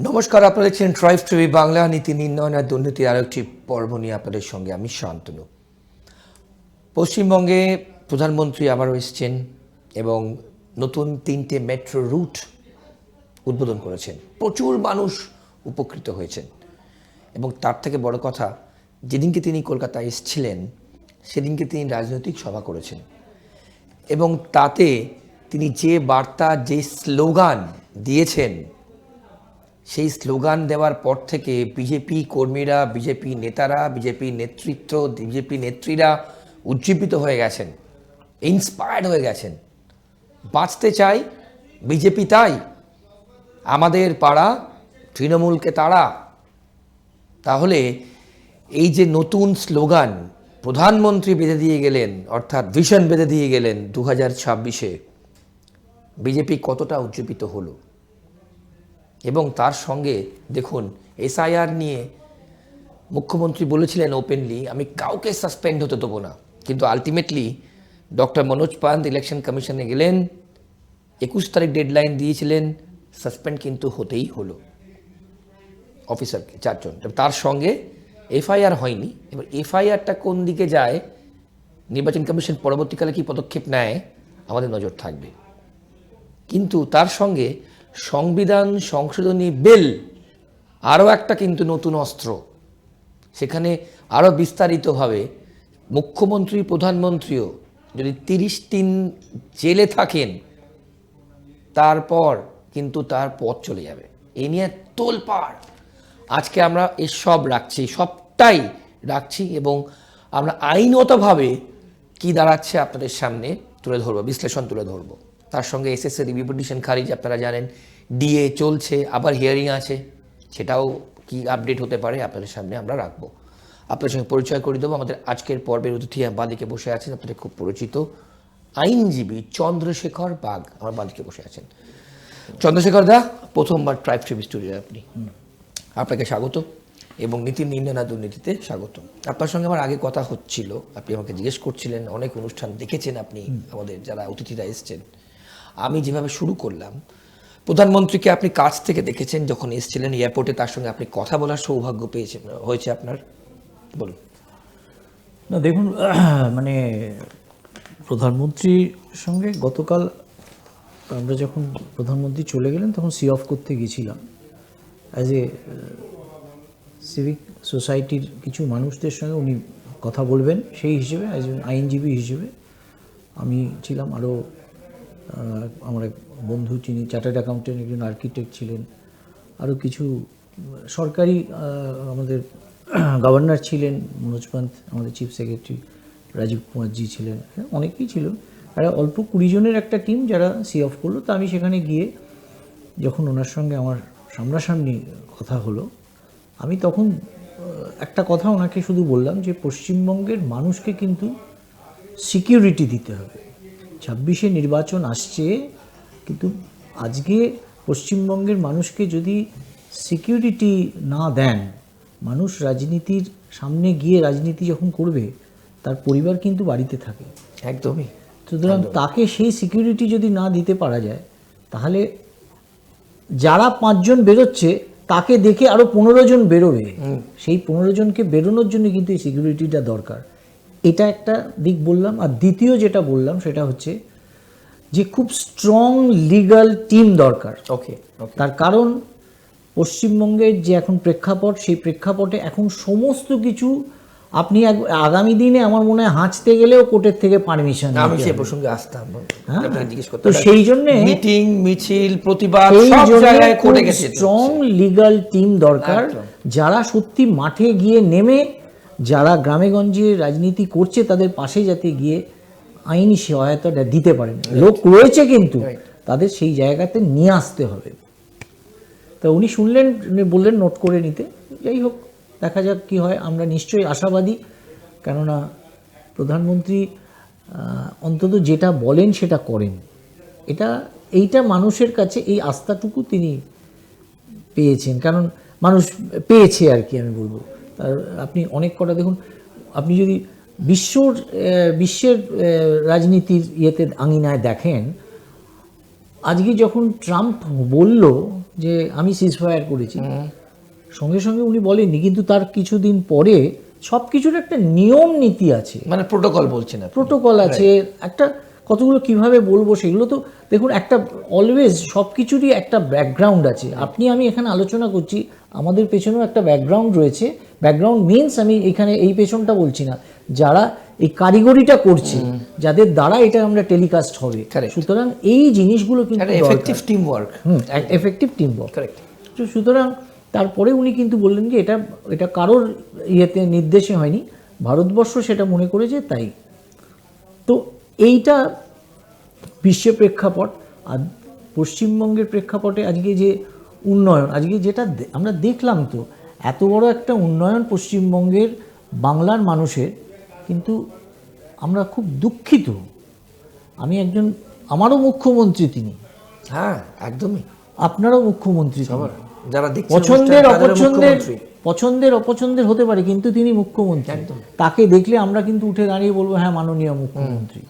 নমস্কার, আপনারা দেখছেন ট্রাইব টিভি বাংলা। নীতি নির্ণয় আর দুর্নীতির আরেকটি পর্ব নিয়ে আপনাদের সঙ্গে আমি শান্তনু। পশ্চিমবঙ্গে প্রধানমন্ত্রী আবারও এসছেন এবং নতুন 3টে মেট্রো রুট উদ্বোধন করেছেন। প্রচুর মানুষ উপকৃত হয়েছেন এবং তার থেকে বড় কথা, যেদিনকে তিনি কলকাতায় এসেছিলেন সেদিনকে তিনি রাজনৈতিক সভা করেছেন এবং তাতে তিনি যে বার্তা, যে স্লোগান দিয়েছেন, সেই স্লোগান দেওয়ার পর থেকে বিজেপি কর্মীরা, বিজেপি নেতারা, বিজেপি নেতৃত্ব, বিজেপি নেত্রীরা উজ্জীবিত হয়ে গেছেন, ইন্সপায়ার্ড হয়ে গেছেন। বাঁচতে চাই বিজেপি, তাই আমাদের পাড়া তৃণমূলকে তাড়া। তাহলে এই যে নতুন স্লোগান প্রধানমন্ত্রী বেঁধে দিয়ে গেলেন, অর্থাৎ ভিশন বেঁধে দিয়ে গেলেন 2026-এ, বিজেপি কতটা উজ্জীবিত হলো। এবং তার সঙ্গে দেখুন, এসআইআর নিয়ে মুখ্যমন্ত্রী বলেছিলেন ওপেনলি, আমি কাউকে সাসপেন্ড হতে দেবো না, কিন্তু ultimately doctor Manoj Pant election কমিশনে গেলেন, 21 তারিখ ডেডলাইন দিয়েছিলেন, সাসপেন্ড কিন্তু হতেই হলো অফিসারকে, 4 জন। তার সঙ্গে এফআইআর হয়নি। এবার এফআইআরটা কোন দিকে যায়, নির্বাচন কমিশন পরবর্তীকালে কী পদক্ষেপ নেয়, আমাদের নজর থাকবে। কিন্তু তার সঙ্গে সংবিধান সংশোধনী বিল আরও একটা কিন্তু নতুন অস্ত্র। সেখানে আরও বিস্তারিতভাবে মুখ্যমন্ত্রী, প্রধানমন্ত্রীও যদি 30 দিন জেলে থাকেন, তারপর কিন্তু তার পথ চলে যাবে। এ নিয়ে তোলপাড়। আজকে আমরা এসব রাখছি, সবটাই রাখছি এবং আমরা আইনগতভাবে কি দাঁড়াচ্ছে আপনাদের সামনে তুলে ধরবো, বিশ্লেষণ তুলে ধরবো। তার সঙ্গে এসএসসি রিভিউ পিটিশন খারিজ, আপনারা জানেন, ডিএ চলছে, আবার হিয়ারিং আছে, সেটাও কি আপডেট হতে পারে আপনাদের সামনে আমরা রাখবো। আপনাদের সঙ্গে পরিচয় করে দেবো। আমাদের আজকের পর্বের অতিথি বাঁদিকে বসে আছেন, আপনাদের খুব পরিচিত আইনজীবী চন্দ্রশেখর বাগ আমার বাঁদিকে বসে আছেন। চন্দ্রশেখর দা, প্রথমবার ট্রাইব টিভি স্টুডিও আপনি, আপনাকে স্বাগত এবং নীতি নির্ণয় না দুর্নীতিতে স্বাগত। আপনার সঙ্গে আমার আগে কথা হচ্ছিল, আপনি আমাকে জিজ্ঞেস করছিলেন অনেক অনুষ্ঠান দেখেছেন আপনি, আমাদের যারা অতিথিরা এসছেন। আমি যেভাবে শুরু করলাম, প্রধানমন্ত্রীকে আপনি কাছ থেকে দেখেছেন যখন এসেছিলেন এয়ারপোর্টে, তার সঙ্গে আপনি কথা বলার সৌভাগ্য পেয়েছেন, হয়েছে আপনার, বলুন। না দেখুন, মানে প্রধানমন্ত্রীর সঙ্গে গতকাল আমরা যখন প্রধানমন্ত্রী চলে গেলেন তখন সি অফ করতে গেছিলাম। অ্যাজ এ সিভিক সোসাইটির কিছু মানুষদের সঙ্গে উনি কথা বলবেন, সেই হিসেবে অ্যাজ এ আইনজীবী হিসেবে আমি ছিলাম। আরও আমার এক বন্ধু, যিনি চার্টার্ড অ্যাকাউন্টেন্ট, একজন আর্কিটেক্ট ছিলেন, আরও কিছু সরকারি, আমাদের গভর্নর ছিলেন মনোজ পান্ত, আমাদের চিফ সেক্রেটারি রাজীব কুমারজি ছিলেন, অনেকেই ছিল। আর অল্প 20 জনের একটা টিম যারা সি অফ করলো। তা আমি সেখানে গিয়ে যখন ওনার সঙ্গে আমার সামনাসামনি কথা হলো, আমি তখন একটা কথা ওনাকে শুধু বললাম যে পশ্চিমবঙ্গের মানুষকে কিন্তু সিকিউরিটি দিতে হবে। 26-এ নির্বাচন আসছে, কিন্তু আজকে পশ্চিমবঙ্গের মানুষকে যদি সিকিউরিটি না দেন, মানুষ রাজনীতির সামনে গিয়ে রাজনীতি যখন করবে, তার পরিবার কিন্তু বাড়িতে থাকে। একদমই। সুতরাং তাকে সেই সিকিউরিটি যদি না দিতে পারা যায়, তাহলে যারা 5 জন বেরোচ্ছে তাকে দেখে আরও 15 জন বেরোবে। সেই 15 জনকে বেরোনোর জন্য কিন্তু এই সিকিউরিটিটা দরকার। এটা একটা দিক বললাম। আর দ্বিতীয় যেটা বললাম সেটা হচ্ছে যে খুব স্ট্রং লিগ্যাল টিম দরকার। ওকে। তার কারণ পশ্চিমবঙ্গের যে এখন প্রেক্ষাপট, সেই প্রেক্ষাপটে এখন সমস্ত কিছু আপনি আগামী দিনে আমার মনে হয় হাঁচতে গেলেও কোর্টের থেকে পারমিশন, আমি সে প্রসঙ্গে আসতাম, জিজ্ঞেস করতে। তো সেই জন্যে মিটিং, মিছিল, প্রতিবাদ সব জায়গায় কোর্টে গেছে। স্ট্রং লিগ্যাল টিম দরকার, যারা সত্যি মাঠে গিয়ে নেমে, যারা গ্রামেগঞ্জে রাজনীতি করছে তাদের পাশে যাতে গিয়ে আইনি সহায়তাটা দিতে পারেন। লোক রয়েছে কিন্তু তাদের সেই জায়গাতে নিয়ে আসতে হবে। তা উনি শুনলেন, বললেন নোট করে নিতে। যাই হোক, দেখা যাক কি হয়। আমরা নিশ্চয়ই আশাবাদী, কেননা প্রধানমন্ত্রী অন্তত যেটা বলেন সেটা করেন। এইটা মানুষের কাছে এই আস্থাটুকু তিনি পেয়েছেন, কারণ মানুষ পেয়েছে আর কি আমি বলবো। তার আপনি অনেক কটা দেখুন, আপনি যদি বিশ্বের রাজনীতির ইয়েতে আঙিনায় দেখেন, আজকে যখন ট্রাম্প বলল যে আমি সিজফায়ার করেছি, সঙ্গে সঙ্গে উনি বলেননি, কিন্তু তার কিছুদিন পরে সব কিছুর একটা নিয়ম নীতি আছে, মানে প্রোটোকল বলছেন আপনি। প্রোটোকল আছে, একটা কতগুলো কিভাবে বলবো সেগুলো তো দেখুন, একটা অলওয়েজ সব কিছুরই একটা ব্যাকগ্রাউন্ড আছে। আপনি আমি এখানে আলোচনা করছি, আমাদের পেছনেও একটা ব্যাকগ্রাউন্ড রয়েছে। ব্যাকগ্রাউন্ড মিনস আমি এখানে এই পেছনটা বলছি না, যারা এই কারিগরিটা করছে, যাদের দ্বারা এটা আমরা টেলিকাস্ট হবে। Correct. সুতরাং এই জিনিসগুলো কিন্তু effective team work. Effective team work. Correct. সুতরাং তারপরে উনি কিন্তু বললেন যে এটা কারোর ইয়েতে নির্দেশে হয়নি, ভারতবর্ষ সেটা মনে করেছে তাই। তো এইটা বিশ্বের প্রেক্ষাপট। আর পশ্চিমবঙ্গের প্রেক্ষাপটে আজকে যে উন্নয়ন, আজকে যেটা আমরা দেখলাম, তো এত বড় একটা উন্নয়ন পশ্চিমবঙ্গের বাংলার মানুষের, কিন্তু আমরা খুব দুঃখিত। আমি একজন, আমারও মুখ্যমন্ত্রী তিনি, হ্যাঁ একদমই। আপনারও মুখ্যমন্ত্রী তিনি। যারা দেখছেন পছন্দের অনুষ্ঠান, তাদেরও অপছন্দের মুখ্যমন্ত্রী। পছন্দের অপছন্দের হতে পারে, কিন্তু তিনি মুখ্যমন্ত্রী। একদম। তাকে দেখলে আমরা কিন্তু উঠে দাঁড়িয়ে বলবো হ্যাঁ মাননীয় মুখ্যমন্ত্রী।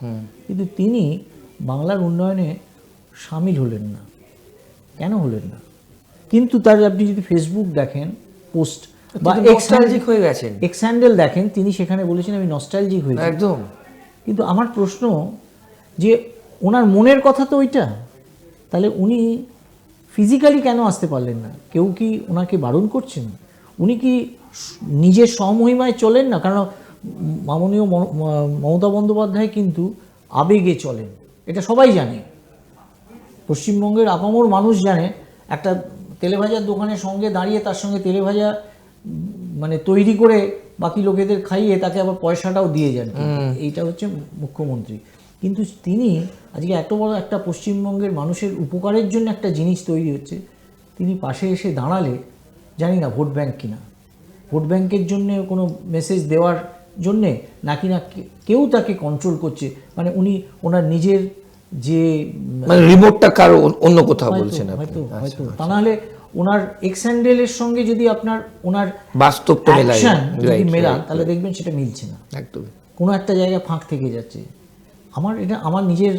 কিন্তু তিনি বাংলার উন্নয়নে সামিল হলেন না। কেন হলেন না? কিন্তু তার আপনি যদি ফেসবুক দেখেন পোস্ট বা নস্টালজিক হয়ে গেছেন। এক্স হ্যান্ডেল দেখেন, তিনি সেখানে বলেছেন আমি নস্টালজিক হয়েছি। একদম। কিন্তু আমার প্রশ্ন যে ওনার মনের কথা তো ওইটা, তাহলে উনি ফিজিক্যালি কেন আসতে পারলেন না? কেউ কি ওনাকে বারণ করছেন? উনি কি নিজের স্বমহিমায় চলেন না? কারণ মাননীয় মমতা বন্দ্যোপাধ্যায় কিন্তু আবেগে চলেন, এটা সবাই জানে। পশ্চিমবঙ্গের আপামর মানুষ জানে, একটা তেলেভাজার দোকানের সঙ্গে দাঁড়িয়ে তার সঙ্গে তেলেভাজা মানে তৈরি করে বাকি লোকেদের খাইয়ে তাকে আবার পয়সাটাও দিয়ে যান। এইটা হচ্ছে মুখ্যমন্ত্রী। কিন্তু তিনি আজকে এত বড় একটা পশ্চিমবঙ্গের মানুষের উপকারের জন্য একটা জিনিস তৈরি হচ্ছে, তিনি পাশে এসে দাঁড়ালে, জানি না ভোট ব্যাংক কিনা, ভোট ব্যাংকের জন্য কোনো মেসেজ দেওয়ার জন্যে, নাকি না কেউ তাকে কন্ট্রোল করছে, মানে উনি ওনার নিজের যে মানে রিমোটটা কারো অন্য কোথাও বলছেন আপনি। হয়তো তা নাহলে ওনার এক্স হ্যান্ডেলের সঙ্গে যদি আপনার ওনার বাস্তবটা মেলায়, অ্যাকশন যদি মেলান, তাহলে দেখবেন সেটা মিলছে না, একদম কোনো একটা জায়গায় ফাঁক থেকে যাচ্ছে। এটা আমার নিজের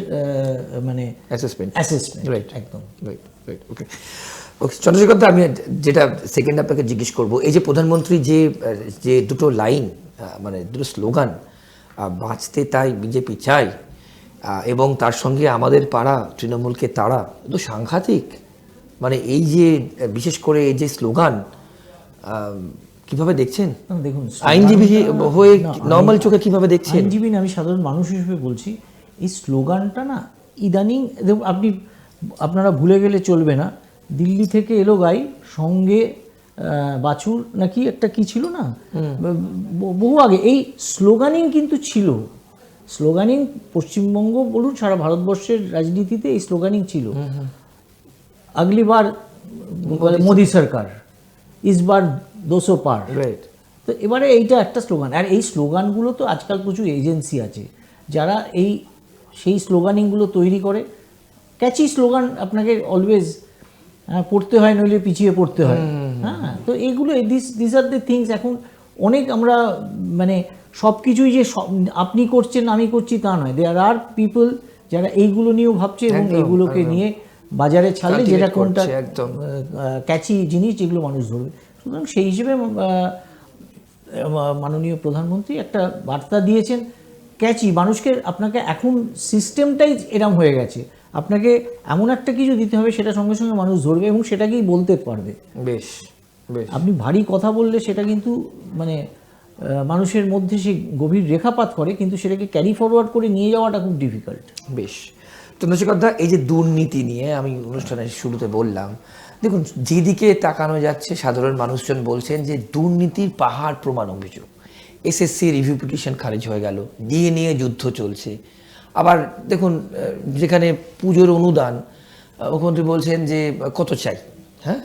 মানে অ্যাসেসমেন্ট। রাইট, একদম রাইট, রাইট। ওকে, ওকে চন্দ্রশেখর দা, আমি যেটা সেকেন্ড আপনাকে জিজ্ঞেস করব, এই যে প্রধানমন্ত্রী যে দুটো লাইন, মানে দুটো স্লোগান, বাঁচতে তাই বিজেপি চাই, এবং তার সঙ্গে আমাদের পাড়া তৃণমূলকে তাড়া, তো সাংঘাতিক। মানে এই যে বিশেষ করে এই যে স্লোগান, কিভাবে দেখছেন? দেখুন, আইনজীবী হয়ে নর্মাল চোখে কিভাবে দেখছেন? আইনজীবী না, আমি সাধারণ মানুষ হিসেবে বলছি, এই স্লোগানটা না ইদানিং আপনারা ভুলে গেলে চলবে না, দিল্লি থেকে এলো গাই সঙ্গে বাছুর নাকি একটা কি ছিল না, বহু আগে এই স্লোগানিং কিন্তু ছিল। স্লোগানিং পশ্চিমবঙ্গ বলুন, সারা ভারতবর্ষের রাজনীতিতে এই স্লোগানিং ছিল। আগলি বার মোদি সরকার, ইস বার 200 পার। রাইট। তো এবারে এইটা একটা স্লোগান। আর এই স্লোগানগুলো তো আজকাল প্রচুর এজেন্সি আছে যারা সেই স্লোগানিংগুলো তৈরি করে। ক্যাচি স্লোগান আপনাকে অলওয়েজ পড়তে হয়, নইলে পিছিয়ে পড়তে হয়। হ্যাঁ, তো এইগুলো দিস আর দ্য থিংস। এখন অনেক আমরা মানে সব কিছুই যে আপনি করছেন আমি করছি তা নয়, দেয়ার আর পিপল যারা এইগুলো নিয়েও ভাবছে এবং এইগুলোকে নিয়ে বাজারে ছাড়লে যেটা কোনটা ক্যাচি জিনিস যেগুলো মানুষ ধরবে। সুতরাং সেই হিসেবে মাননীয় প্রধানমন্ত্রী একটা বার্তা দিয়েছেন ক্যাচি মানুষকে। আপনাকে এখন সিস্টেমটাই এরম হয়ে গেছে, আপনাকে এমন একটা কিছু দিতে হবে সেটা সঙ্গে সঙ্গে মানুষ ধরবে এবং সেটাকেই বলতে পারবে। বেশ বেশ। আপনি ভারী কথা বললে সেটা কিন্তু মানে মানুষের মধ্যে সে গভীর রেখাপাত করে, কিন্তু সেটাকে ক্যারি ফরওয়ার্ড করে নিয়ে যাওয়াটা খুব ডিফিকাল্ট। বেশ। চন্দ্রশেখর দা, এই যে দুর্নীতি নিয়ে আমি অনুষ্ঠানের শুরুতে বললাম, দেখুন যেদিকে তাকানো যাচ্ছে সাধারণ মানুষজন বলছেন যে দুর্নীতির পাহাড় প্রমাণ অভিযোগ। এসএসসি রিভিউ পিটিশন খারিজ হয়ে গেল, ডিএ নিয়ে যুদ্ধ চলছে। আবার দেখুন যেখানে পুজোর অনুদান, মুখ্যমন্ত্রী বলছেন যে কত চাই। হ্যাঁ,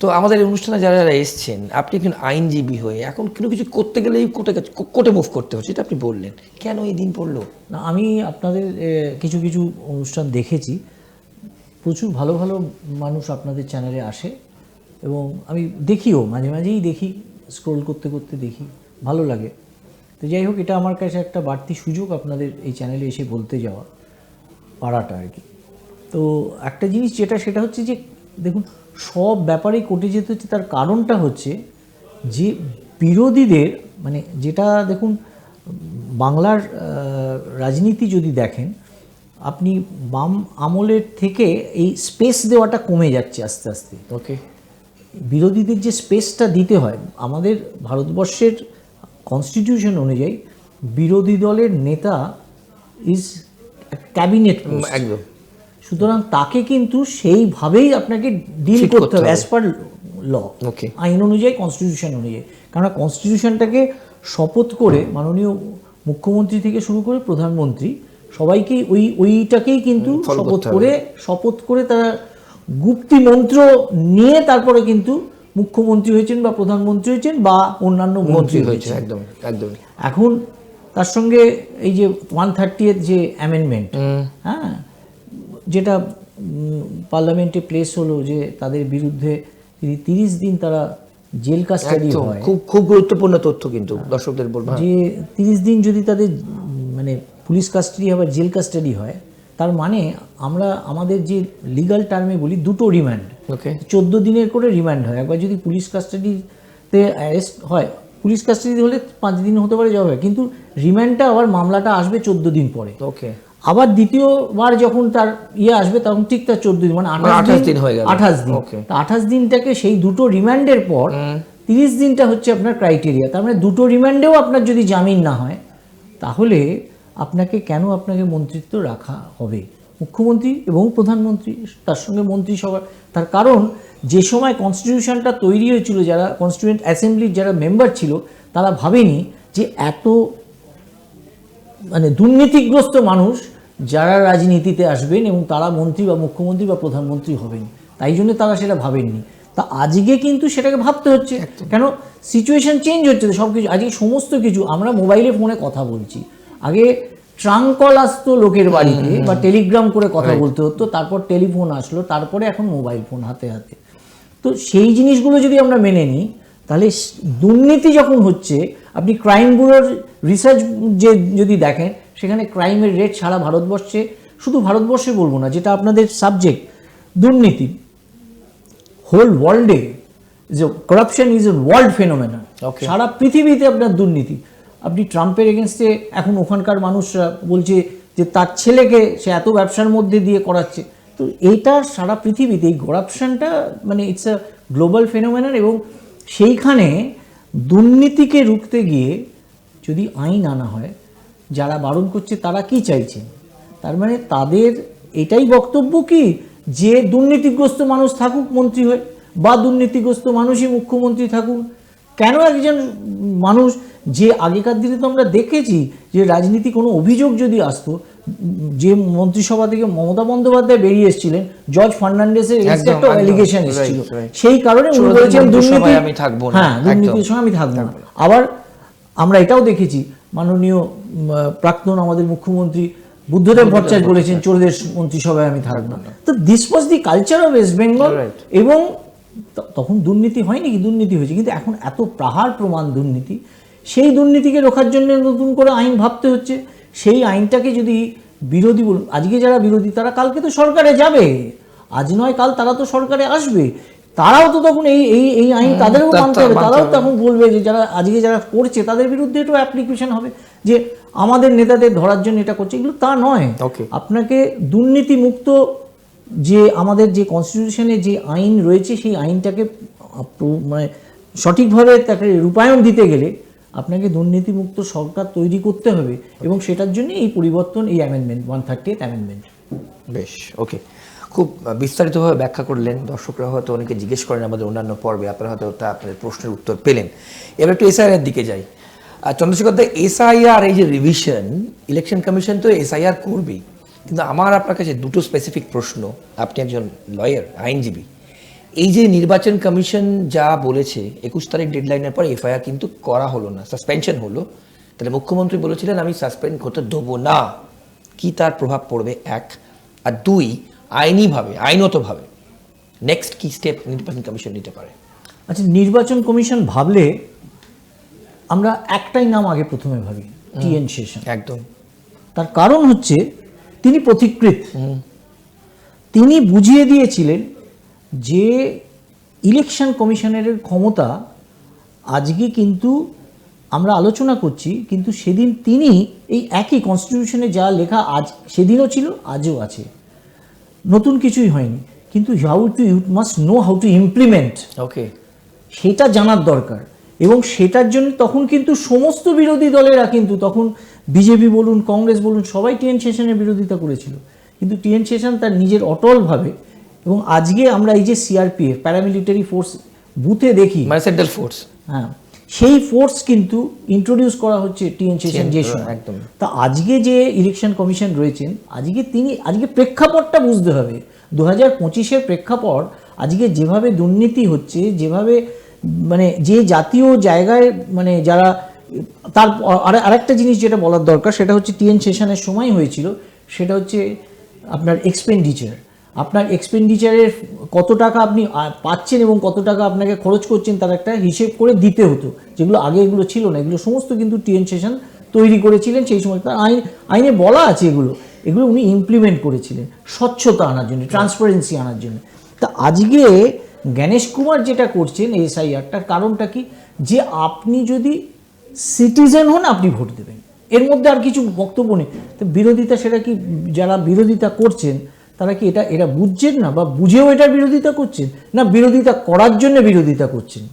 তো আমাদের অনুষ্ঠানে যারা যারা এসছেন, আপনি একজন আইনজীবী হয়ে এখন কোনো কিছু করতে গেলেই কোর্টে মুভ করতে হচ্ছে, এটা আপনি বললেন, কেন এই দিন পড়লো? না, আমি আপনাদের কিছু কিছু অনুষ্ঠান দেখেছি, প্রচুর ভালো ভালো মানুষ আপনাদের চ্যানেলে আসে এবং আমি দেখিও, মাঝে মাঝেই দেখি, স্ক্রোল করতে করতে দেখি, ভালো লাগে। তো যাই হোক, এটা আমার কাছে একটা বাড়তি সুযোগ আপনাদের এই চ্যানেলে এসে বলতে যাওয়া, পারাটা আর কি। তো একটা জিনিস সেটা হচ্ছে যে দেখুন, সব ব্যাপারেই কোর্টে যেতে হচ্ছে। তার কারণটা হচ্ছে যে বিরোধীদের মানে যেটা দেখুন বাংলার রাজনীতি যদি দেখেন আপনি বাম আমলের থেকে এই স্পেস দেওয়াটা কমে যাচ্ছে আস্তে আস্তে। ওকে, বিরোধীদের যে স্পেসটা দিতে হয় আমাদের ভারতবর্ষের কনস্টিটিউশন অনুযায়ী বিরোধী দলের নেতা ইজ ক্যাবিনেট পোস্ট। একদম। সুতরাং তাকে কিন্তু সেইভাবেই আপনাকে ডিল Treat করতে হবে হবে। অ্যাজ পার ল, ওকে। আইন অনুযায়ী, কনস্টিটিউশন অনুযায়ী। কারণ কনস্টিটিউশনটাকে শপথ করে মাননীয় মুখ্যমন্ত্রী থেকে শুরু করে প্রধানমন্ত্রী সবাইকেই ওইটাকেই কিন্তু follow করতে হবে। শপথ করে তারা গুপ্তি মন্ত্র নিয়ে তারপরে কিন্তু মুখ্যমন্ত্রী হয়েছেন বা প্রধানমন্ত্রী হয়েছেন বা অন্যান্য মন্ত্রী হয়েছে। হয়েছেন। একদম একদম। এখন তার সঙ্গে এই যে 130th যে অ্যামেন্ডমেন্ট, হ্যাঁ, যেটা পার্লামেন্টে প্লেস হলো যে তাদের বিরুদ্ধে 30 দিন তারা জেল কাস্টাডি একদম, হয়। খুব খুব গুরুত্বপূর্ণ তথ্য কিন্তু দর্শকদের বলবো। যে 30 দিন যদি তাদের মানে পুলিশ কাস্টাডি আবার জেল কাস্টাডি হয়, তার মানে আমরা আমাদের যে লিগ্যাল টার্মে বলি দুটো রিমান্ড, ওকে, 14 দিনের করে রিমান্ড হয়। একবার যদি পুলিশ কাস্টাডিতে অ্যারেস্ট হয়, পুলিশ কাস্টাডি হলে 5 দিন হতে পারে যাবে, কিন্তু রিমান্ডটা আবার মামলাটা আসবে 14 দিন পরে। ওকে, আবার দ্বিতীয়বার যখন তার আসবে তখন ঠিক তার 14 দিন মানে 28 দিন হয়ে গেল। 28 দিন। Okay. তা 28 দিনটাকে সেই দুটো রিমান্ডের পর 30 দিনটা হচ্ছে আপনার ক্রাইটেরিয়া। তার মানে দুটো রিমান্ডেও আপনার যদি জামিন না হয় তাহলে আপনাকে মন্ত্রিত্ব রাখা হবে? মুখ্যমন্ত্রী এবং প্রধানমন্ত্রী তার সঙ্গে মন্ত্রিসভা। তার কারণ যে সময় কনস্টিটিউশনটা তৈরি হয়েছিল, যারা কনস্টিটিউয়েন্ট অ্যাসেম্বলির যারা মেম্বার ছিল তারা ভাবেনি যে এত মানে দুর্নীতিগ্রস্ত মানুষ যারা রাজনীতিতে আসবেন এবং তারা মন্ত্রী বা মুখ্যমন্ত্রী বা প্রধানমন্ত্রী হবেন, তাই জন্য তারা সেটা ভাবেননি। তা আজকে কিন্তু সেটাকে ভাবতে হচ্ছে, কেন সিচুয়েশন চেঞ্জ হচ্ছে তো সব কিছু। আজকে সমস্ত কিছু আমরা মোবাইলে ফোনে কথা বলছি, আগে ট্রাঙ্ক কল আসতো লোকের বাড়িতে বা টেলিগ্রাম করে কথা বলতে হতো, তারপর টেলিফোন আসলো, তারপরে এখন মোবাইল ফোন হাতে হাতে। তো সেই জিনিসগুলো যদি আমরা মেনে নিই তাহলে দুর্নীতি যখন হচ্ছে, আপনি ক্রাইম ব্যুরোর রিসার্চ যদি দেখেন সেখানে ক্রাইমের রেট সারা ভারতবর্ষে, শুধু ভারতবর্ষে বলবো না, যেটা আপনাদের সাবজেক্ট দুর্নীতি, হোল ওয়ার্ল্ডে যে corruption is a world phenomena. সারা পৃথিবীতে আপনার দুর্নীতি। আপনি ট্রাম্পের এগেনস্টে এখন ওখানকার মানুষরা বলছে যে তার ছেলেকে সে এত ব্যবসার মধ্যে দিয়ে করাচ্ছে। তো এইটা সারা পৃথিবীতে এই করাপশনটা মানে ইটস আ গ্লোবাল ফেনোমেনা। এবং সেইখানে দুর্নীতিকে রুখতে গিয়ে যদি আইন আনা হয়, যারা বারণ করছে তারা কি চাইছেন? তার মানে তাদের এটাই বক্তব্য কি যে দুর্নীতিগ্রস্ত মানুষ থাকুক মন্ত্রী হয়ে, বা দুর্নীতিগ্রস্ত মানুষই মুখ্যমন্ত্রী থাকুন। কেন একজন মানুষ, যে আগেকার দিনে তো আমরা দেখেছি যে রাজনীতি কোনো অভিযোগ যদি আসতো, যে মন্ত্রিসভা থেকে মমতা বন্দ্যোপাধ্যায় বেরিয়ে এসেছিলেন, জর্জ ফার্নান্ডেসের এগেইনস্টে একটা অ্যালিগেশন এসেছিল, সেই কারণে উনি বলেছেন দুর্নীতি আমি থাকবো না, হ্যাঁ দুর্নীতির সঙ্গে আমি থাকবো না। আবার আমরা এটাও দেখেছি মাননীয় প্রাক্তন আমাদের মুখ্যমন্ত্রী বুদ্ধদেব ভট্টাচার্য বলেছেন চোরদের মন্ত্রিসভায় আমি থাকবো না। তো this was the culture of West Bengal. এবং তখন দুর্নীতি হয়নি কি? দুর্নীতি হয়েছে, কিন্তু এখন এত প্রহার প্রমাণ দুর্নীতি, সেই দুর্নীতিকে রোখার জন্য নতুন করে আইন ভাবতে হচ্ছে। সেই আইনটাকে যদি বিরোধী বলুন, আজকে যারা বিরোধী তারা কালকে তো সরকারে যাবে, আজ নয় কাল তারা তো সরকারে আসবে, তারাও তো তখন এই আইন তাদেরও মানতে হবে। তারাও তখন বলবে যে যারা করছে তাদের বিরুদ্ধে এটাও অ্যাপ্লিকেশন হবে যে আমাদের নেতাদের ধরার জন্য এটা করছে। এগুলো তা নয়। আপনাকে দুর্নীতি মুক্ত যে আমাদের যে কনস্টিটিউশনে যে আইন রয়েছে সেই আইনটাকে মানে সঠিকভাবে তাকে রূপায়ণ দিতে গেলে আপনাকে দুর্নীতিমুক্ত সরকার তৈরি করতে হবে, এবং সেটার জন্য এই পরিবর্তন, এই অ্যামেন্ডমেন্ট 130th অ্যামেন্ডমেন্ট। বেশ, ওকে, খুব বিস্তারিতভাবে ব্যাখ্যা করলেন। দর্শকরা হয়তো অনেকে জিজ্ঞেস করেন আমাদের অন্যান্য পর্বে, আপনারা হয়তো আপনাদের প্রশ্নের উত্তর পেলেন। এবার একটু এসআইআর দিকে যাই। চন্দ্রশেখর দা, এসআইআর এই যে রিভিশন, ইলেকশন কমিশন তো এসআইআর করবেই, কিন্তু আমার আপনার কাছে দুটো স্পেসিফিক প্রশ্ন। আপনি একজন লয়ার, আইনজীবী, এই যে নির্বাচন কমিশন যা বলেছে 21 তারিখ ডেডলাইনের পর এফআইআর কিন্তু করা হলো না, সাসপেনশন হলো, তাহলে মুখ্যমন্ত্রী বলেছিলেন আমি সাসপেন্ড করতে দেবো না, কি তার প্রভাব পড়বে? এক। আর দুই, আইনতভাবে নেক্সট কি স্টেপ নির্বাচন কমিশন নিতে পারে? আচ্ছা, নির্বাচন কমিশন ভাবলে আমরা একটাই নাম আগে প্রথমে ভাবি, টিএন শেষন। একদম। তার কারণ হচ্ছে তিনি পথিকৃৎ। তিনি বুঝিয়ে দিয়েছিলেন যে ইলেকশন কমিশনের ক্ষমতা আজকে কিন্তু আমরা আলোচনা করছি, কিন্তু সেদিন তিনি এই একই কনস্টিটিউশনে যা লেখা আজ সেদিনও ছিল, আজও আছে, নতুন কিছুই হয়নি, কিন্তু you must know how to implement, okay, সেটা জানার দরকার। এবং সেটার জন্য তখন কিন্তু সমস্ত বিরোধী দলেরা, কিন্তু তখন বিজেপি বলুন, কংগ্রেস বলুন, সবাই টিএন সেশনের বিরোধিতা করেছিল, কিন্তু টিএন সেশন তার নিজের অটলভাবে। এবং আজকে আমরা এই যে সিআরপিএফ প্যারামিলিটারি ফোর্স বুথে দেখি, মানে সেন্ট্রাল ফোর্স, হ্যাঁ, সেই ফোর্স কিন্তু ইন্ট্রোডিউস করা হচ্ছে টিএন সেশন যে সময়। একদম। তা আজকে যে ইলেকশন কমিশন রয়েছেন, আজকে প্রেক্ষাপটটা বুঝতে হবে, 2025-এর প্রেক্ষাপট, আজকে যেভাবে দুর্নীতি হচ্ছে, যেভাবে মানে যে জাতীয় জায়গায় মানে যারা, তার আরেকটা জিনিস যেটা বলার দরকার, সেটা হচ্ছে টিএন সেশনের সময় হয়েছিল, সেটা হচ্ছে আপনার এক্সপেন্ডিচার। আপনার এক্সপেন্ডিচারের কত টাকা আপনি পাচ্ছেন এবং কত টাকা আপনাকে খরচ করছেন, তার একটা হিসেব করে দিতে হতো, যেগুলো আগে এগুলো ছিল না। এগুলো সমস্ত কিন্তু টিএন সেশন তৈরি করেছিলেন সেই সময়, তার আইনে বলা আছে, এগুলো উনি ইমপ্লিমেন্ট করেছিলেন স্বচ্ছতা আনার জন্য, ট্রান্সপারেন্সি আনার জন্য। তা আজকে গণেশ কুমার যেটা করছেন এসআইআরটার কারণটা কি, যে আপনি যদি সিটিজেন হন আপনি ভোট দেবেন, এর মধ্যে আর কিছু বক্তব্য নেই। তো বিরোধিতা, সেটা কি যারা বিরোধিতা করছেন তারা কি এরা বুঝছেন না, বা বুঝেও এটার বিরোধিতা করছেন না, বিরোধিতা করার জন্য বিরোধিতা করছেন?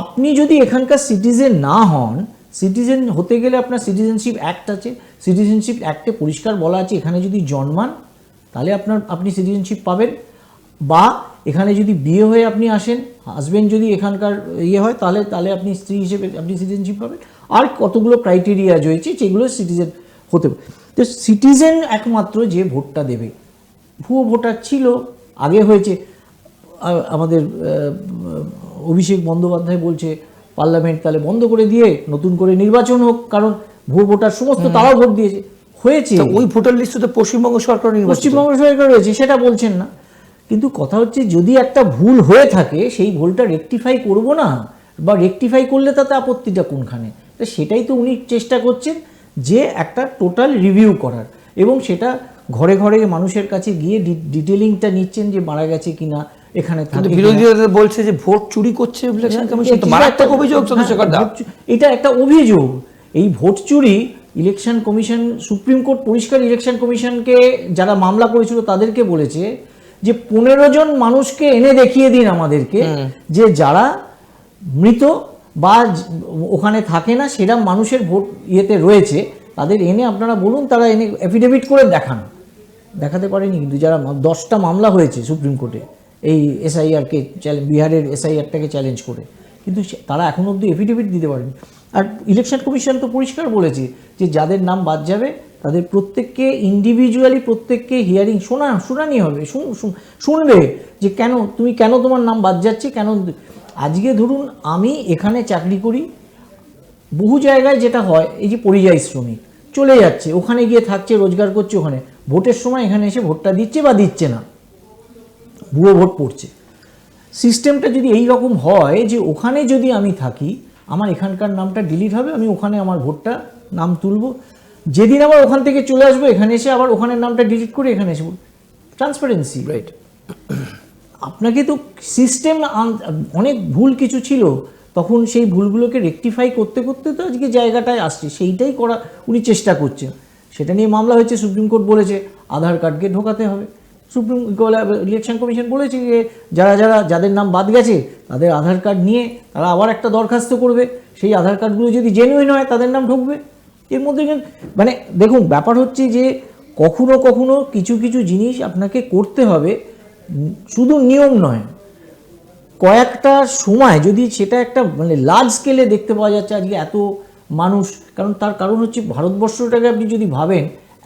আপনি যদি এখানকার সিটিজেন না হন, সিটিজেন হতে গেলে আপনার সিটিজেনশিপ অ্যাক্ট আছে, সিটিজেনশিপ অ্যাক্টে পরিষ্কার বলা আছে এখানে যদি জন্মান তাহলে আপনি সিটিজেনশিপ পাবেন, বা এখানে যদি বিয়ে হয়ে আপনি আসেন, হাজব্যান্ড যদি এখানকার হয় তাহলে আপনি স্ত্রী হিসেবে আপনি সিটিজেনশিপ পাবেন। আর কতগুলো ক্রাইটেরিয়া রয়েছে যেগুলো সিটিজেন হতে পারে। তো সিটিজেন একমাত্র যে ভোটটা দেবে। ভুয়ো ভোটার ছিল, আগে হয়েছে, আমাদের অভিষেক বন্দ্যোপাধ্যায় বলছে পার্লামেন্ট তাহলে বন্ধ করে দিয়ে নতুন করে নির্বাচন হোক, কারণ ভুয়ো ভোটার সমস্ত তারাও ভোট দিয়েছে, হয়েছে। ওই ভোটার লিস্টে তো পশ্চিমবঙ্গ সরকার রয়েছে, সেটা বলছেন না। কিন্তু কথা হচ্ছে যদি একটা ভুল হয়ে থাকে, সেই ভুলটা রেকটিফাই করব না, বা রেকটিফাই করলে তাতে আপত্তিটা কোনখানে? তো সেটাই তো উনি চেষ্টা করছেন, যে একটা টোটাল রিভিউ করার, এবং সেটা ঘরে ঘরে মানুষের কাছে গিয়ে ডিটেলিংটা নিচ্ছেন, যে মারা গেছে কিনা এখানে থাকে। বিরোধীরা বলছে যে ভোট চুরি করছে ইলেকশন কমিশন, তো মারাত্মক অভিযোগ চন্দ্রশেখর দা। এটা একটা অভিযোগ, এই ভোট চুরি। ইলেকশন কমিশন, সুপ্রিম কোর্ট পরিষ্কার ইলেকশন কমিশনকে, যারা মামলা করেছিল তাদেরকে বলেছে যে 15 জন মানুষকে এনে দেখিয়ে দিন আমাদেরকে, যে যারা মৃত বা ওখানে থাকে না সেরকম মানুষের ভোট ইয়েতে রয়েছে, তাদের এনে আপনারা বলুন, তারা এনে অ্যাফিডেভিট করে দেখাতে পারেনি। কিন্তু যারা 10টা মামলা হয়েছে সুপ্রিম কোর্টে এই এসআইআরকে, বিহারের এসআইআরটাকে চ্যালেঞ্জ করে, কিন্তু তারা এখন অবধি এফিডেভিট দিতে পারেনি। আর ইলেকশন কমিশন তো পরিষ্কার বলেছে যে যাদের নাম বাদ যাবে তাদের প্রত্যেককে ইন্ডিভিজুয়ালি প্রত্যেককে হিয়ারিং শুনানি হবে, শুনবে যে কেন তোমার নাম বাদ যাচ্ছে, কেন। আজকে ধরুন আমি এখানে চাকরি করি, বহু জায়গায় যেটা হয়, এই যে পরিযায়ী শ্রমিক চলে যাচ্ছে, ওখানে গিয়ে থাকছে, রোজগার করছে, ওখানে ভোটের সময় এখানে এসে ভোটটা দিচ্ছে বা দিচ্ছে না, ভুয়ো ভোট পড়ছে। সিস্টেমটা যদি এই রকম হয় যে ওখানে যদি আমি থাকি, আমার এখানকার নামটা ডিলিট হবে, আমি ওখানে আমার ভোটটা নাম তুলব, যেদিন আবার ওখান থেকে চলে আসবো এখানে এসে আবার ওখানের নামটা ডিলিট করে এখানে এসে ট্রান্সপারেন্সি। রাইট। আপনাকে তো সিস্টেম, অনেক ভুল কিছু ছিল, তখন সেই ভুলগুলোকে রেকটিফাই করতে করতে তো আজকে জায়গাটায় আসছে, সেইটাই করা উনি চেষ্টা করছেন। সেটা নিয়ে মামলা হয়েছে, সুপ্রিম কোর্ট বলেছে আধার কার্ডকে ঢোকাতে হবে। ইলেকশন কমিশন বলেছে যে যাদের নাম বাদ গেছে তাদের আধার কার্ড নিয়ে তারা আবার একটা দরখাস্ত করবে, সেই আধার কার্ডগুলো যদি জেনুইন হয় তাদের নাম ঢুকবে। এর মধ্যে মানে দেখুন, ব্যাপার হচ্ছে যে কখনো কখনো কিছু কিছু জিনিস আপনাকে করতে হবে, শুধু নিয়ম নয়, কয়েকটা সময় যদি সেটা একটা মানে লার্জ স্কেলে দেখতে পাওয়া যাচ্ছে আজকে এত মানুষ, তার কারণ হচ্ছে ভারতবর্ষটাকে আপনি যদি ভাবেন,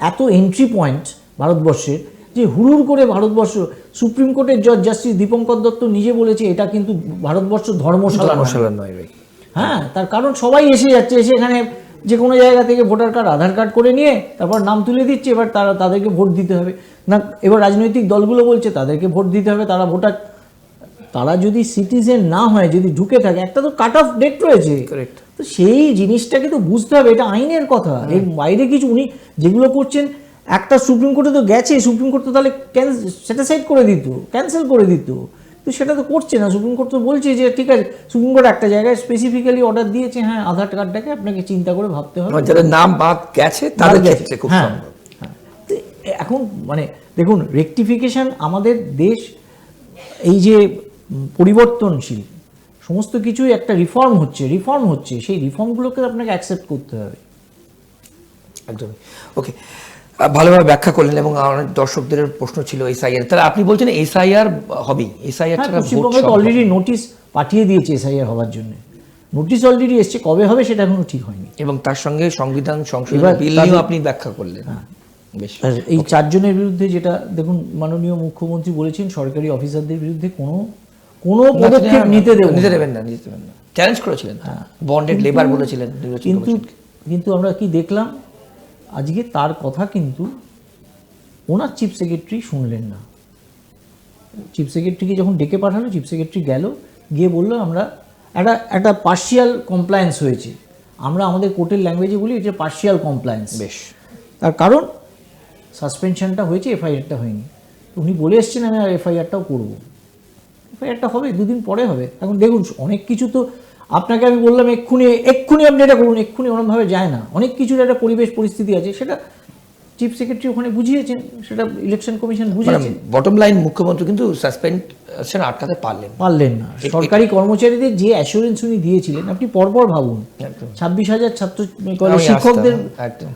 এত এন্ট্রি পয়েন্ট ভারতবর্ষের, যে হুড়ুর করে ভারতবর্ষ, সুপ্রিম কোর্টের জজ জাস্টিস দীপঙ্কর দত্ত নিজে বলেছে এটা কিন্তু ভারতবর্ষ ধর্মশালা নয়। হ্যাঁ, তার কারণ সবাই এসে যাচ্ছে, এসে এখানে যে কোনো জায়গা থেকে ভোটার কার্ড, আধার কার্ড করে নিয়ে তারপর নাম তুলে দিচ্ছে, এবার তাদেরকে ভোট দিতে হবে না। এবার রাজনৈতিক দলগুলো বলছে তাদেরকে ভোট দিতে হবে, তারা যদি সিটিজেন না হয়, যদি ঢুকে থাকে, একটা তো কাট অফ ডেট রয়েছে। তো সেই জিনিসটাকে তো বুঝতে হবে, এটা আইনের কথা, এর বাইরে কিছু উনি যেগুলো করছেন। একটা সুপ্রিম কোর্টে তো গেছে, সুপ্রিম কোর্ট তো তাহলে সেটা সাইড করে দিত, ক্যান্সেল করে দিত, তো সেটা তো করছে না। সুপ্রিম কোর্ট তো বলছে যে ঠিক আছে, সুপ্রিম কোর্ট একটা জায়গায় স্পেসিফিক্যালি অর্ডার দিয়েছে, হ্যাঁ আধার কার্ডটাকে আপনাকে চিন্তা করে ভাবতে হবে। যাদের নাম বাদ গেছে তাদের ক্ষেত্রে খুব হ্যাঁ, সম্ভব। হ্যাঁ। তো এখন মানে দেখুন, রেকটিফিকেশন আমাদের দেশ এই যে পরিবর্তনশীল, সমস্ত কিছুই একটা রিফর্ম হচ্ছে, সেই রিফর্মগুলোকে আপনাকে অ্যাকসেপ্ট করতে হবে। একদমই। ওকে, ভালোভাবে ব্যাখ্যা করলেন এবং অনেক দর্শকদের প্রশ্ন ছিল এসআইআর, তাহলে আপনি বলছেন এসআইআর হবেই, এসআইআর হ্যাঁ, ছাড়া ভোট পশ্চিমবঙ্গে তো অলরেডি নোটিশ পাঠিয়ে দিয়েছে এসআইআর হওয়ার জন্য, নোটিশ অলরেডি এসছে, কবে হবে সেটা এখনো ঠিক হয়নি। এবং তার সঙ্গে সংবিধান সংশোধন এবার বিল নিয়েও আপনি ব্যাখ্যা করলেন। বেশ। আর এই 4 জনের বিরুদ্ধে যেটা দেখুন, মাননীয় মুখ্যমন্ত্রী বলেছেন সরকারি অফিসারদের বিরুদ্ধে কোনো পদক্ষেপ নিতে দেবেন না, চ্যালেঞ্জ করেছিলেন, বন্ডেড লেবার বলেছিলেন। কিন্তু আমরা কি দেখলাম আজকে, তার কথা কিন্তু ওনার চিফ সেক্রেটারি শুনলেন না। চিফ সেক্রেটারিকে যখন ডেকে পাঠালো, চিফ সেক্রেটারি গেল, গিয়ে বললো আমরা একটা পার্শিয়াল কমপ্লায়েন্স হয়েছে, আমরা আমাদের কোর্টের ল্যাঙ্গুয়েজে বলি এটা পার্শিয়াল কমপ্লায়েন্স। বেশ। তার কারণ সাসপেনশনটা হয়েছে, এফআইআরটা হয়নি। উনি বলে এসছেন আমি আর এফআইআরটাও করবো। এফআইআরটা হবে 2 দিন পরে হবে। এখন দেখুন, অনেক কিছু তো আপনাকে আমি বললাম এক্ষুনি আপনি এটা করুন, এক্ষুনি ওরমভাবে যায় না। অনেক কিছুর একটা পরিবেশ পরিস্থিতি আছে, সেটা চিফ সেক্রেটারি ওখানে বুঝিয়েছেন, সেটা ইলেকশন কমিশন বুঝিয়েছেন। বটম লাইন, মুখ্যমন্ত্রী কিন্তু সাসপেনশন আটকাতে পারলেন না। সরকারি কর্মচারীদের যে অ্যাসুরেন্স উনি দিয়েছিলেন, আপনি পরপর ভাবুন, 26,000 ছাত্র শিক্ষকদের, একদম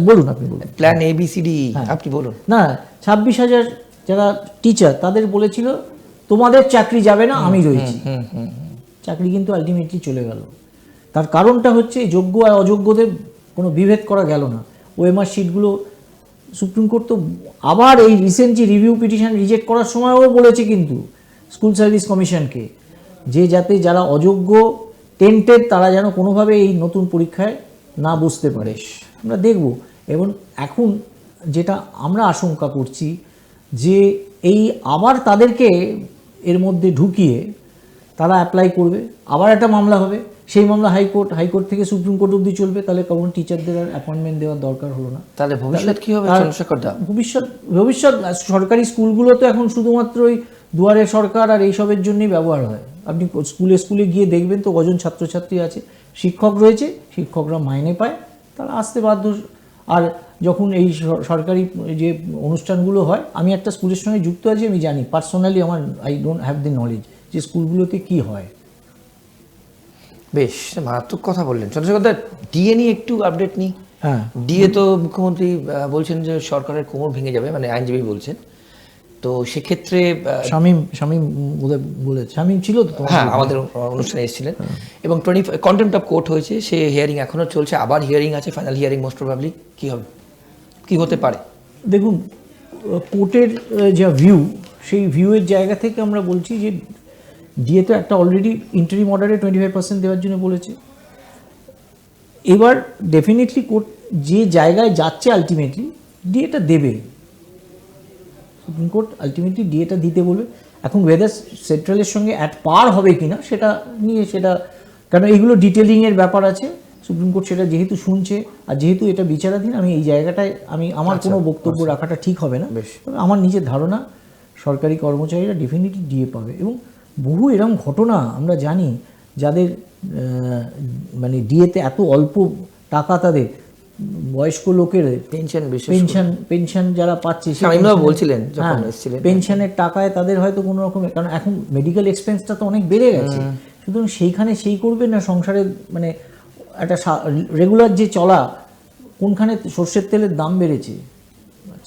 বলুন আপনি বলুন, প্ল্যান ABCD, আপনি বলুন না 26,000 যারা টিচার তাদের বলেছিল তোমাদের চাকরি যাবে না, আমি রয়েছি। চাকরি কিন্তু আলটিমেটলি চলে গেল। তার কারণটা হচ্ছে যোগ্য আর অযোগ্যদের কোনো বিভেদ করা গেল না। ওএমআর শিটগুলো সুপ্রিম কোর্ট তো আবার এই রিসেন্টলি রিভিউ পিটিশন রিজেক্ট করার সময়ও বলেছে কিন্তু স্কুল সার্ভিস কমিশনকে, যে যাতে যারা অযোগ্য টেন্টেড তারা যেন কোনোভাবে এই নতুন পরীক্ষায় না বসতে পারে। আমরা দেখব। এবং এখন যেটা আমরা আশঙ্কা করছি যে এই আবার তাদেরকে এর মধ্যে ঢুকিয়ে তারা অ্যাপ্লাই করবে, আবার একটা মামলা হবে, সেই মামলা হাইকোর্ট থেকে সুপ্রিম কোর্ট অবধি চলবে, তাহলে কারণ টিচারদের আর অ্যাপয়েন্টমেন্ট দেওয়ার দরকার হলো না। তাহলে ভবিষ্যৎ কি হবে? ভবিষ্যৎ সরকারি স্কুলগুলো তো এখন শুধুমাত্র ওই দুয়ারে সরকার আর এইসবের জন্যই ব্যবহার হয়। আপনি স্কুলে গিয়ে দেখবেন তো কজন ছাত্রছাত্রী আছে, শিক্ষক রয়েছে, শিক্ষকরা মাইনে পায়, তারা আসতে বাধ্য। আর যখন এই সরকারি যে অনুষ্ঠানগুলো হয়, আমি একটা স্কুলের সঙ্গে যুক্ত আছি, আমি জানি personally, I don't have the knowledge যে স্কুলগুলোতে কি হয়। বেশ মারাত্মক কথা বললেন চন্দ্রশেখর দা। ডিএ নিয়ে একটু আপডেট নিই। হ্যাঁ, ডিএ তো মুখ্যমন্ত্রী বলছেন যে সরকারের কোমর ভেঙে যাবে, মানে আইনজীবী বলছেন। তো সেক্ষেত্রে শামীম বলেছে, শামীম ছিল তো, হ্যাঁ আমাদের অনুষ্ঠানে এসেছিলেন, এবং কন্টেম্পট অফ কোর্ট হয়েছে, সে হিয়ারিং এখনো চলছে, আবার হিয়ারিং আছে, ফাইনাল হিয়ারিং মোস্ট প্রবাবলি। কি হবে, কি হতে পারে? দেখুন, কোর্টের যা ভিউ, সেই ভিউয়ের জায়গা থেকে আমরা বলছি যে ডিএ তো একটা অলরেডি ইন্টারিম অর্ডারে 25% দেওয়ার জন্য বলেছে। এবার ডেফিনেটলি কোর্ট যে জায়গায় যাচ্ছে আলটিমেটলি ডিএটা দেবে, সুপ্রিম কোর্ট আলটিমেটলি ডিএটা দিতে বলবে। এখন ওয়েদার সেন্ট্রালের সঙ্গে অ্যাট পার হবে কিনা সেটা নিয়ে, কারণ এইগুলো ডিটেলিংয়ের ব্যাপার আছে, সুপ্রিম কোর্ট সেটা যেহেতু শুনছে, আর যেহেতু এটা বিচারাধীন, আমি এই জায়গাটায় আমার কোনো বক্তব্য রাখাটা ঠিক হবে না। তবে আমার নিজের ধারণা সরকারি কর্মচারীরা ডেফিনেটলি ডিএ পাবে। এবং বহু এরকম ঘটনা আমরা জানি, যাদের মানে ডিএতে এত অল্প টাকা, তাদের বয়স্ক লোকের পেনশন যারা পাচ্ছে, বলছিলেন যখন এসেছিলেন, পেনশনের টাকায় তাদের হয়তো কোনো রকমের, কারণ এখন মেডিকেল এক্সপেন্সটা তো অনেক বেড়ে গেছে, সুতরাং সেইখানে করবে না সংসারের, মানে একটা রেগুলার যে চলা, কোনখানে সর্ষের তেলের দাম বেড়েছে,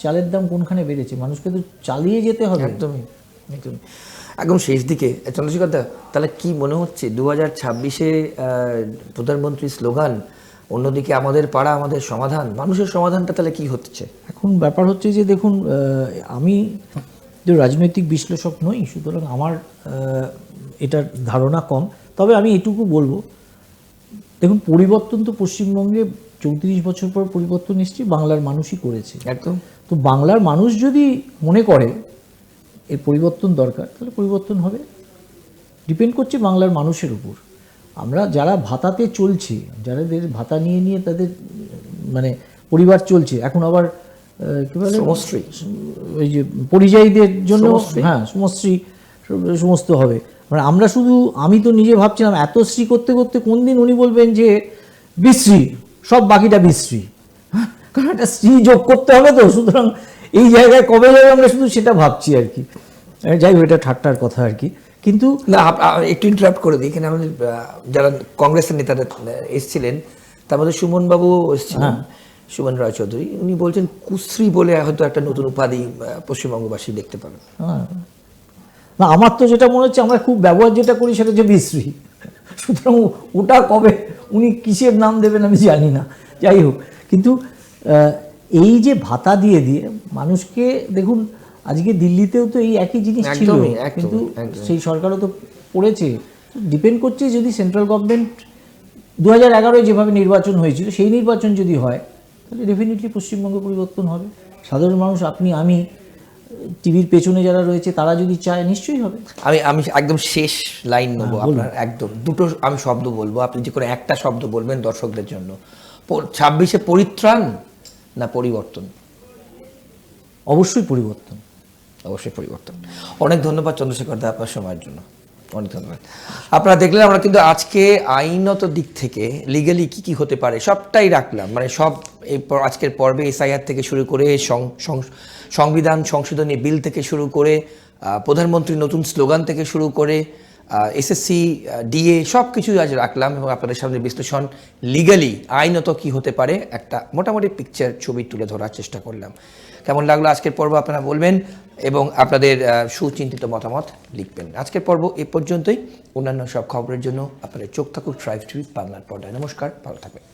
চালের দাম কোনখানে বেড়েছে, মানুষকে তো চালিয়ে যেতে হবে। একদমই একদম শেষ দিকে চন্দ্রশেখর দা, তাহলে কি মনে হচ্ছে 2026-এ প্রধানমন্ত্রীর স্লোগান, অন্যদিকে আমাদের পাড়া আমাদের সমাধান, মানুষের সমাধানটা তাহলে কি হচ্ছে? এখন ব্যাপার হচ্ছে যে দেখুন, আমি যে রাজনৈতিক বিশ্লেষক নই, সুতরাং আমার এটার ধারণা কম। তবে আমি এটুকু বলবো, দেখুন পরিবর্তন তো পশ্চিমবঙ্গে 34 বছর পর পরিবর্তন এসছে, বাংলার মানুষই করেছে। একদম। তো বাংলার মানুষ যদি মনে করে এর পরিবর্তন দরকার, তাহলে পরিবর্তন হবে, ডিপেন্ড করছে বাংলার মানুষের উপর। আমরা যারা ভাতাতে চলছে, যাদের ভাতা নিয়ে তাদের মানে পরিবার চলছে, এখন আবার কী বলে, শ্রমশ্রী, ওই যে পরিযায়ীদের জন্য, হ্যাঁ শ্রমশ্রী সমস্ত হবে। মানে আমরা শুধু, আমি তো নিজে ভাবছিলাম এত শ্রী করতে করতে কোন দিন উনি বলবেন যে বিশ্রী, সব বাকিটা বিশ্রী, কারণ একটা শ্রী যোগ করতে হবে তো, সুতরাং এই জায়গায় কবে যাবে আমরা শুধু সেটা ভাবছি আর কি। যাই হোক, এটা ঠাট্টার কথা আর কি। কিন্তু না, একটু ইন্টারাপ্ট করে দিই। এখানে আমাদের যারা কংগ্রেসের নেতারা এসেছিলেন, তার মধ্যে সুমনবাবু এসেছিলেন, সুমন রায়চৌধুরী, উনি বলছেন কুশ্রী বলে হয়তো একটা নতুন উপাধি পশ্চিমবঙ্গবাসী দেখতে পাবেন। হ্যাঁ, না আমার তো যেটা মনে হচ্ছে আমরা খুব ব্যবহার যেটা করি সেটা হচ্ছে বিশ্রী, সুতরাং ওটা কবে উনি কিসের নাম দেবেন আমি জানি না। যাই হোক, কিন্তু এই যে ভাতা দিয়ে দিয়ে মানুষকে, দেখুন আজকে দিল্লিতেও তো এই একই জিনিস ছিল, কিন্তু সেই সরকারও তো পড়েছে। ডিপেন্ড করছে যদি সেন্ট্রাল গভর্নমেন্ট 2011-এ যেভাবে নির্বাচন হয়েছিল সেই নির্বাচন যদি হয়, তাহলে ডেফিনেটলি পশ্চিমবঙ্গে পরিবর্তন হবে। সাধারণ মানুষ, আপনি, আমি, টিভির পেছনে যারা রয়েছে তারা যদি চায় নিশ্চয়ই হবে। আমি একদম শেষ লাইন নেবো আপনার, একদম দুটো আমি শব্দ বলবো, আপনি যে করে একটা শব্দ বলবেন দর্শকদের জন্য। 26-এ পরিত্রাণ না পরিবর্তন? অবশ্যই পরিবর্তন, অবশ্যই পরিবর্তন। অনেক ধন্যবাদ চন্দ্রশেখর দা আপনার সময়ের জন্য, অনেক ধন্যবাদ। আপনারা দেখলেন আমরা কিন্তু আজকে আইনত দিক থেকে লিগালি কি কি হতে পারে সবটাই রাখলাম, মানে সব এই আজকের পর্বে এসআইআর থেকে শুরু করে সংবিধান সংশোধনী বিল থেকে শুরু করে প্রধানমন্ত্রীর নতুন স্লোগান থেকে শুরু করে এসএসসি ডিএ সব কিছুই আজ রাখলাম এবং আপনাদের সামনে বিশ্লেষণ লিগালি আইনত কি হতে পারে একটা মোটামুটি পিকচার ছবি তুলে ধরার চেষ্টা করলাম। কেমন লাগলো আজকের পর্ব আপনারা বলবেন এবং আপনাদের সুচিন্তিত মতামত লিখবেন। আজকের পর্ব এ পর্যন্তই। অন্যান্য সব খবরের জন্য আপনাদের চোখ থাকুক ট্রাইব টিভি বাংলার পর্দায়। নমস্কার, ভালো থাকবেন।